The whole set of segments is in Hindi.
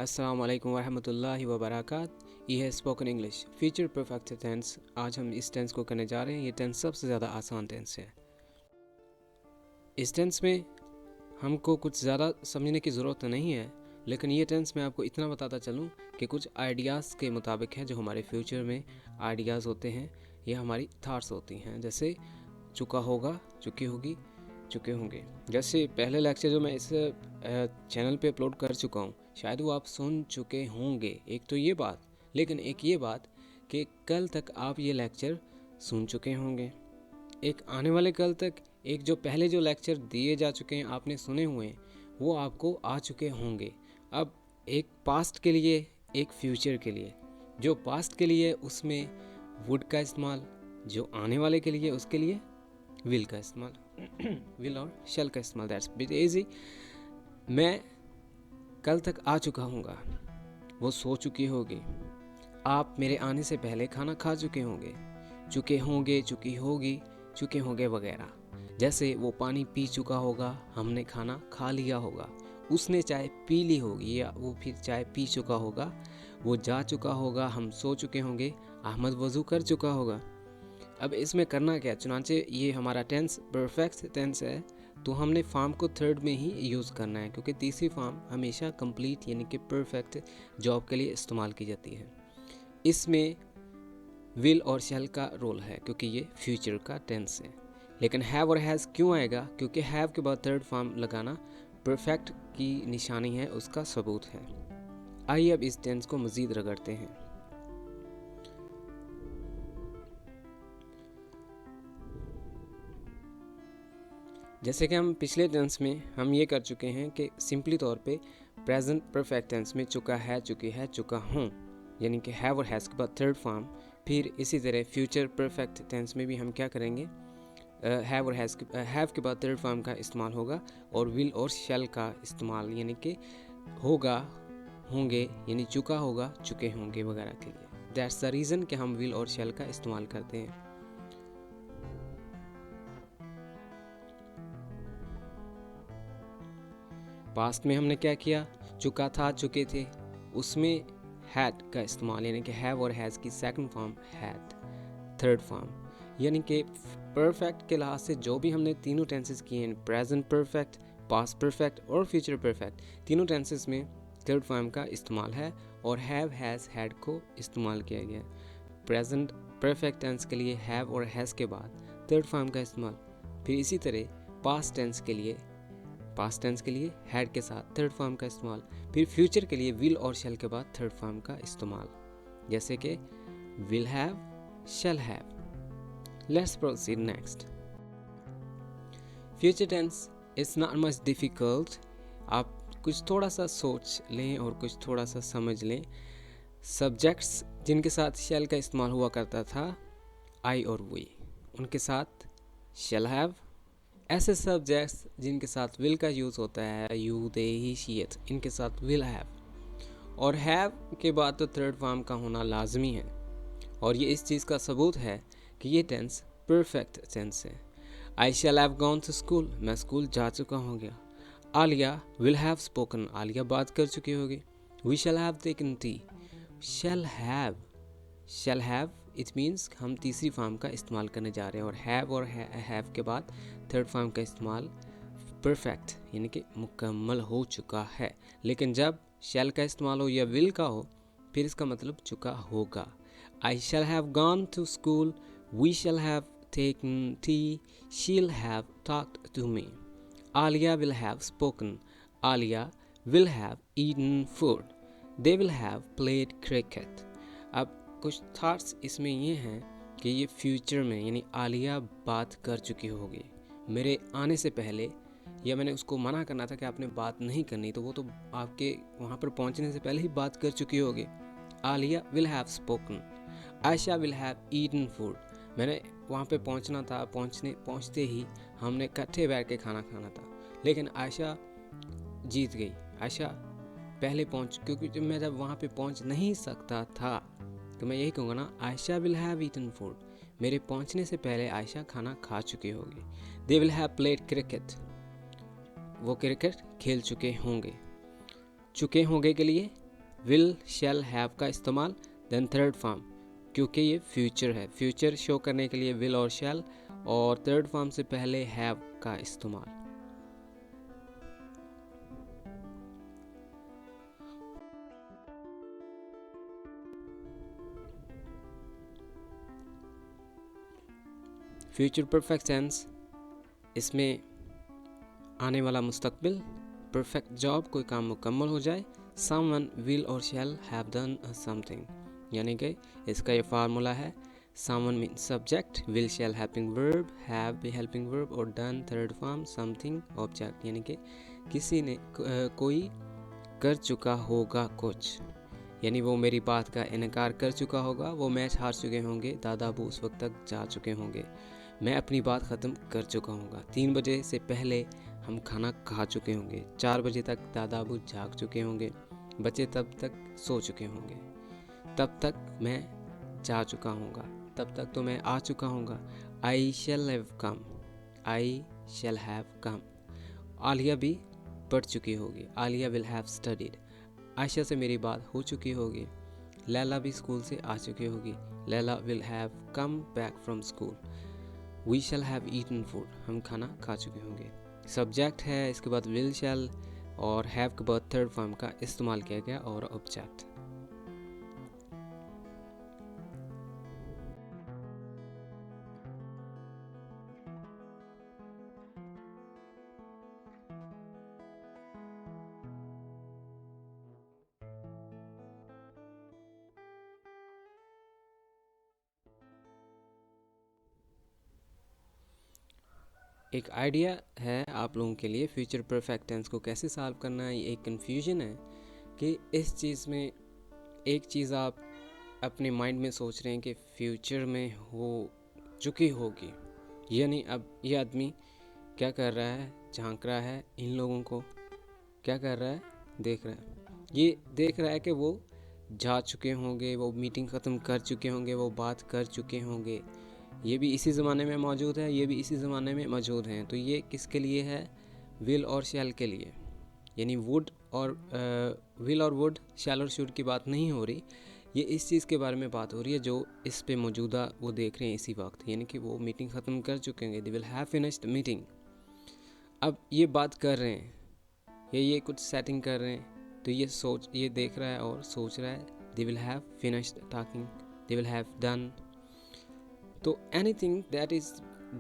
अस्सलाम वालेकुम वरहमतुल्लाहि वबरकात। ये है spoken English future perfect tense. आज हम इस टेंस को करने जा रहे हैं। ये टेंस सबसे ज़्यादा आसान टेंस है। इस टेंस में हमको कुछ ज़्यादा समझने की ज़रूरत नहीं है, लेकिन ये टेंस मैं आपको इतना बताता चलूँ कि कुछ आइडियाज़ के मुताबिक है जो हमारे फ्यूचर में आइडियाज़ होते हैं, ये हमारी थाट्स होती हैं। जैसे चुका होगा, चुकी होगी, चुके होंगे। जैसे पहले लेक्चर जो मैं इस चैनल पे अपलोड कर चुका हूँ, शायद वो आप सुन चुके होंगे। एक तो ये बात, लेकिन एक ये बात कि कल तक आप ये लेक्चर सुन चुके होंगे। एक आने वाले कल तक एक जो पहले जो लेक्चर दिए जा चुके हैं, आपने सुने हुए हैं, वो आपको आ चुके होंगे। अब एक पास्ट के लिए, एक फ्यूचर के लिए। जो पास्ट के लिए उसमें वुड का इस्तेमाल, जो आने वाले के लिए उसके लिए विल का इस्तेमाल विल और शैल का इस्तेमाल। That's bit easy. मैं कल तक आ चुका हूँगा, वो सो चुकी होगी। आप मेरे आने से पहले खाना खा चुके होंगे, चुके होंगे, चुकी होगी, चुके होंगे वगैरह। जैसे वो पानी पी चुका होगा, हमने खाना खा लिया होगा। उसने चाय पी ली होगी या वो फिर चाय पी चुका होगा। वो जा चुका होगा, हम सो चुके होंगे, अहमद वज़ू कर चुका होगा। अब इसमें करना क्या, चुनाचे ये हमारा टेंस परफेक्ट टेंस है, तो हमने फॉर्म को थर्ड में ही यूज़ करना है, क्योंकि तीसरी फॉर्म हमेशा कंप्लीट यानी कि परफेक्ट जॉब के लिए इस्तेमाल की जाती है। इसमें विल और शैल का रोल है, क्योंकि ये फ्यूचर का टेंस है। लेकिन हैव और हैज़ क्यों आएगा? क्योंकि हैव के बाद थर्ड फॉर्म लगाना परफेक्ट की निशानी है, उसका सबूत है। आइए अब इस टेंस को मज़ीद रगड़ते हैं। जैसे कि हम पिछले टेंस में हम ये कर चुके हैं कि सिंपली तौर पे प्रेजेंट परफेक्ट टेंस में चुका है, चुकी है, चुका हूँ, यानी कि हैव और हैज़ के बाद थर्ड फॉर्म। फिर इसी तरह फ्यूचर परफेक्ट टेंस में भी हम क्या करेंगे, हैव और हैव के बाद थर्ड फॉर्म का इस्तेमाल होगा, और विल और शैल का इस्तेमाल यानी कि होगा, होंगे, यानी चुका होगा, चुके होंगे वगैरह के लिए। दैट्स द रीज़न कि हम विल और शैल का इस्तेमाल करते हैं। पास्ट में हमने क्या किया, चुका था, चुके थे, उसमें हैड का इस्तेमाल, यानी कि हैव और हैज़ की second form had, third form. यानी कि परफेक्ट के लिहाज से जो भी हमने तीनों टेंसेस किए हैं, प्रेजेंट परफेक्ट, पास्ट परफेक्ट और फ्यूचर परफेक्ट, तीनों टेंसेस में थर्ड फॉर्म का इस्तेमाल है और हैव, हैज़, हैड को इस्तेमाल किया गया। प्रेजेंट परफेक्ट टेंस के लिए हैव और हैज़ के बाद थर्ड फॉर्म का इस्तेमाल। फिर इसी तरह पास्ट टेंस के लिए, पास्ट टेंस के लिए हैड के साथ थर्ड फॉर्म का इस्तेमाल। फिर फ्यूचर के लिए विल और शैल के बाद थर्ड फॉर्म का इस्तेमाल, जैसे कि will have, shall have. Let's proceed next. Future tense is not much difficult. आप कुछ थोड़ा सा सोच लें और कुछ थोड़ा सा समझ लें। सब्जेक्ट्स जिनके साथ शैल का इस्तेमाल हुआ करता था, आई और वी, उनके साथ शैल हैव। ऐसे सब्जेक्ट्स जिनके साथ विल का यूज़ होता है, you, they, he, she, it, इनके साथ विल हैव। और हैव के बाद तो थर्ड फॉर्म का होना लाजमी है, और ये इस चीज़ का सबूत है कि ये टेंस परफेक्ट टेंस है। I shall have gone to school, मैं स्कूल जा चुका हो गया। Alia will have spoken, Alia बात कर चुकी होगी। We shall have taken tea, shall have it means हम तीसरी फॉर्म का इस्तेमाल करने जा रहे हैं, और हैव के बाद थर्ड फॉर्म का इस्तेमाल परफेक्ट यानी कि मुकम्मल हो चुका है। लेकिन जब शैल का इस्तेमाल हो या विल का हो, फिर इसका मतलब चुका होगा। I shall have gone to school, we shall have taken tea, she'll have talked to me. Alia will have spoken, Alia will have eaten food, they will have played cricket. अब कुछ थॉट्स इसमें ये हैं कि ये फ्यूचर में यानी आलिया बात कर चुकी होगी मेरे आने से पहले, या मैंने उसको मना करना था कि आपने बात नहीं करनी, तो वो तो आपके वहाँ पर पहुँचने से पहले ही बात कर चुकी होगी। Alia will have spoken, Ayesha will have eaten food, मैंने वहाँ पे पहुँचना था, पहुँचते ही हमने इकट्ठे बैठ के खाना खाना था, लेकिन आयशा जीत गई। आयशा पहले क्योंकि मैं जब वहाँ पे पहुँच नहीं सकता था, तो मैं यही कहूँगा ना, Ayesha will have eaten food, मेरे पहुँचने से पहले आयशा खाना खा चुकी होगी। They will have played cricket, वो क्रिकेट खेल चुके होंगे। चुके होंगे के लिए विल शैल हैव का इस्तेमाल, देन थर्ड फॉर्म, क्योंकि ये फ्यूचर है, फ्यूचर शो करने के लिए विल और शैल, और थर्ड फॉर्म से पहले हैव का इस्तेमाल। फ्यूचर परफेक्ट टेंस, इसमें आने वाला मुस्तकबिल, परफेक्ट जॉब, कोई काम मुकम्मल हो जाए, समवन विल और शैल हैव डन समथिंग, यानी कि इसका ये फार्मूला है, someone mean subject, will shell helping verb, have भी हेल्पिंग वर्ब, और done third form, something object, यानी कि किसी ने कोई कर चुका होगा कुछ, यानी वो मेरी बात का इनकार कर चुका होगा, वो मैच हार चुके होंगे, दादा अबू उस वक्त तक जा चुके होंगे, मैं अपनी बात ख़त्म कर चुका हूँगा, 3 बजे से पहले हम खाना खा चुके होंगे, 4 बजे तक दादा अबू जाग चुके होंगे, बच्चे तब तक सो चुके होंगे, तब तक मैं जा चुका हूँगा, तब तक तो मैं आ चुका हूँगा, I shall have come, I shall have come. Alia भी पढ़ चुकी होगी, Alia will have studied. Ayesha से मेरी बात हो चुकी होगी, लैला भी स्कूल से आ चुकी होगी, Laila will have come back from school. We shall have eaten food, हम खाना खा चुके होंगे। सब्जेक्ट है, इसके बाद विल शैल और हैव के बाद थर्ड फॉर्म का इस्तेमाल किया गया और ऑब्जेक्ट। एक आइडिया है आप लोगों के लिए फ्यूचर परफेक्ट टेंस को कैसे सॉल्व करना है। एक कन्फ्यूजन है कि इस चीज़ में एक चीज़ आप अपने माइंड में सोच रहे हैं कि फ्यूचर में हो चुकी होगी, यानी अब ये आदमी क्या कर रहा है, झांक रहा है इन लोगों को, क्या कर रहा है, देख रहा है, ये देख रहा है कि वो जा चुके होंगे, वो मीटिंग ख़त्म कर चुके होंगे, वो बात कर चुके होंगे, ये भी इसी ज़माने में मौजूद है, ये भी इसी ज़माने में मौजूद हैं। तो ये किसके लिए है, विल और शैल के लिए, यानी वुड और विल और वुड, शैल और शुड की बात नहीं हो रही, ये इस चीज़ के बारे में बात हो रही है जो इस पे मौजूदा वो देख रहे हैं इसी वक्त, यानी कि वो मीटिंग ख़त्म कर चुके हैं, दे विल हैव फिनिश्ड मीटिंग। अब ये बात कर रहे हैं या ये कुछ सेटिंग कर रहे हैं, तो ये देख रहा है और सोच रहा है, दे will have finished talking, they will have done. तो anything that is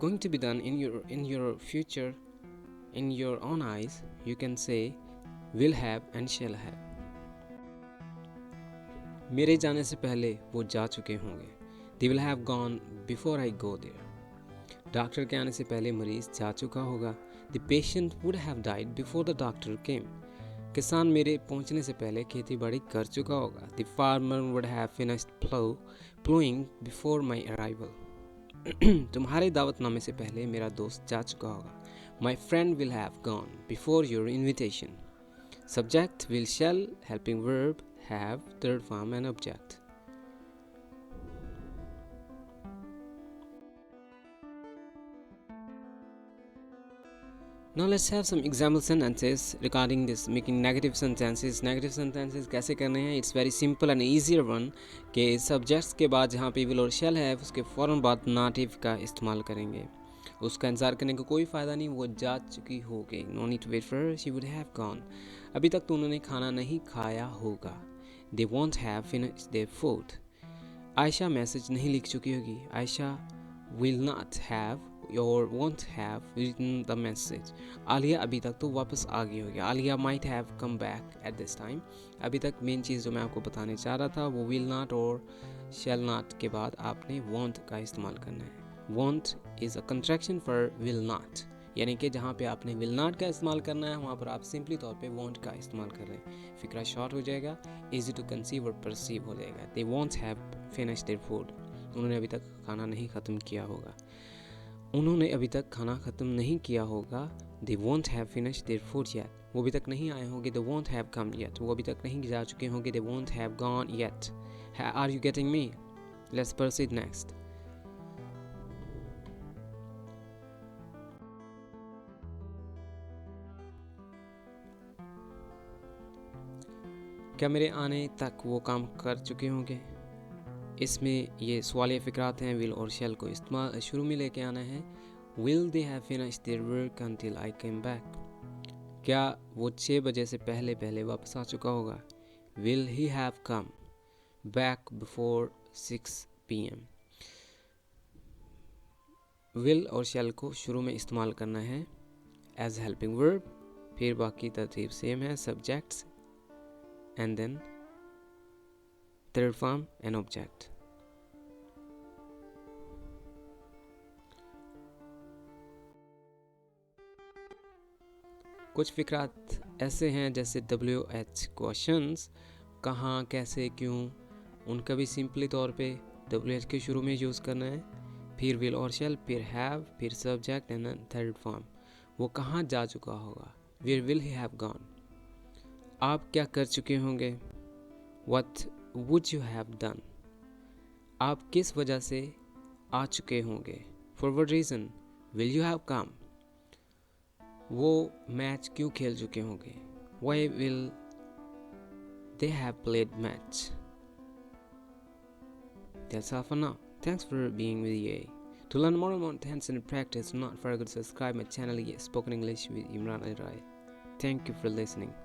going to be done in your future, in your own eyes, you can say will have and shall have। मेरे जाने से पहले वो जा चुके होंगे, they will have gone before I go there। Doctor के आने से पहले मरीज जा चुका होगा, the patient would have died before the doctor came। किसान मेरे पहुंचने से पहले खेती बाड़ी कर चुका होगा, the farmer would have finished plowing before my arrival। तुम्हारे दावतनामे से पहले मेरा दोस्त जा चुका होगा, My friend will have gone before your invitation। Subject will shall, helping verb have, third form and object। Now let's have some example sentences regarding this making negative sentences। Negative sentences कैसे करने हैं, it's very simple and easier one कि subjects के बाद जहाँ पे will और shall है उसके फ़ौरन बाद native का इस्तेमाल करेंगे। उसका इंतज़ार करने का कोई फ़ायदा नहीं, वो जा चुकी होगी, no need to wait for her, she would have gone। अभी तक तो उन्होंने खाना नहीं खाया होगा, they won't have finished their food। Ayesha message नहीं लिख चुकी होगी, Ayesha will not have or won't have written the message। Alia अभी तक तो वापस आ गई होगी, Alia might have come back at this time। अभी तक मेन चीज़ जो मैं आपको बताने चाह रहा था वो will not और shall not के बाद आपने won't का इस्तेमाल करना है। won't is a contraction for will not, यानी कि जहाँ पे आपने will not का इस्तेमाल करना है वहाँ पर आप सिंपली तौर पे won't का इस्तेमाल कर रहे हैं। फिक्रा शॉर्ट हो जाएगा, easy to conceive और perceive हो जाएगा। they won't have finished their food, उन्होंने अभी तक खाना नहीं ख़त्म किया होगा, उन्होंने अभी तक खाना ख़त्म नहीं किया होगा, they won't have finished their food yet। वो अभी तक नहीं आए होंगे, they won't have come yet। वो अभी तक नहीं जा चुके होंगे, they won't have gone yet। Are you getting me? Let's proceed next। क्या मेरे आने तक वो काम कर चुके होंगे। इसमें ये सवालिया फ़िक्रात हैं। विल और शैल को इस्तेमाल शुरू में लेके आना है। Will they have finished their work until I came back. क्या वो 6 बजे से पहले पहले वापस आ चुका होगा। Will he have come back before 6 PM। Will और शैल को शुरू में इस्तेमाल करना है एज हेल्पिंग वर्ब। फिर बाकी तरतीब सेम है, subjects and then third form and object. कुछ फिक्रात ऐसे हैं जैसे WH क्वेश्चंस, कहाँ, कैसे, क्यों, उनका भी सिंपली तौर पे WH के शुरू में यूज़ करना है। फिर विल और शैल, फिर हैव, फिर सब्जेक्ट एंड थर्ड फॉर्म। वो कहाँ जा चुका होगा, where will he have gone. आप क्या कर चुके होंगे, what would you have done. आप किस वजह से आ चुके होंगे, for what reason will you have come. वो मैच क्यों खेल चुके होंगे, why will they have played match. That's all for now. Thanks for being with EA. To learn more about tense and practice, do not forget to subscribe my channel Spoken English with Imran Rai. Thank you for listening.